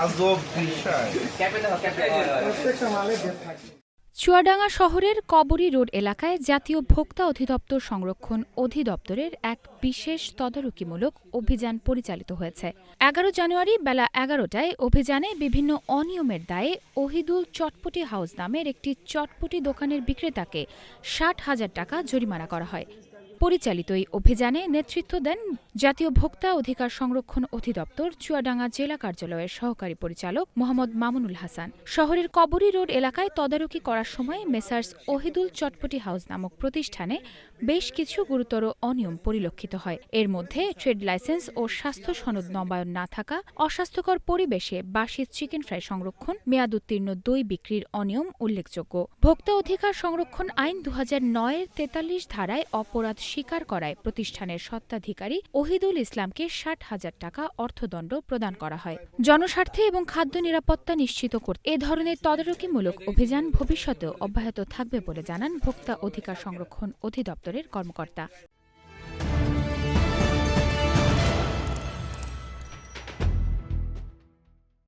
আজব বিষয়। চুয়াডাঙ্গা শহরের কবরী রোড এলাকায় জাতীয় ভোক্তা অধিদপ্তর সংরক্ষণ অধিদপ্তরের এক বিশেষ তদারকিমূলক অভিযান পরিচালিত হয়েছে। ১১ জানুয়ারি বেলা ১১টায় অভিযানে বিভিন্ন অনিয়মের দায়ে ওহিদুল চটপটি হাউস নামের একটি চটপটি দোকানের বিক্রেতাকে ৬০,০০০ টাকা জরিমানা করা হয়। পরিচালিত এই অভিযানে নেতৃত্ব দেন জাতীয় ভোক্তা অধিকার সংরক্ষণ অধিদপ্তর চুয়াডাঙ্গা জেলা কার্যালয়ের সহকারী পরিচালক মোহাম্মদ মামুনুল হাসান। শহরের কবরী রোড এলাকায় তদারকি করার সময় মেসার্স ওহিদুল চটপটি হাউস নামক প্রতিষ্ঠানে বেশ কিছু গুরুতর অনিয়ম পরিলক্ষিত হয়। এর মধ্যে ট্রেড লাইসেন্স ও স্বাস্থ্য সনদ নবায়ন না থাকা, অস্বাস্থ্যকর পরিবেশে বাসি চিকেন ফ্রাই সংরক্ষণ, মেয়াদোত্তীর্ণ দই বিক্রির অনিয়ম উল্লেখযোগ্য। ভোক্তা অধিকার সংরক্ষণ আইন ২০০৯-এর ৪৩ ধারায় অপরাধ স্বীকার করায় প্রতিষ্ঠানের স্বত্বাধিকারী ওহিদুল ইসলামকে ৬০,০০০ টাকা অর্থদণ্ড প্রদান করা হয়। জনস্বার্থে এবং খাদ্য নিরাপত্তা নিশ্চিত করতে এ ধরনের তদারকিমূলক অভিযান ভবিষ্যতেও অব্যাহত থাকবে বলে জানান ভোক্তা অধিকার সংরক্ষণ অধিদপ্তরের কর্মকর্তা।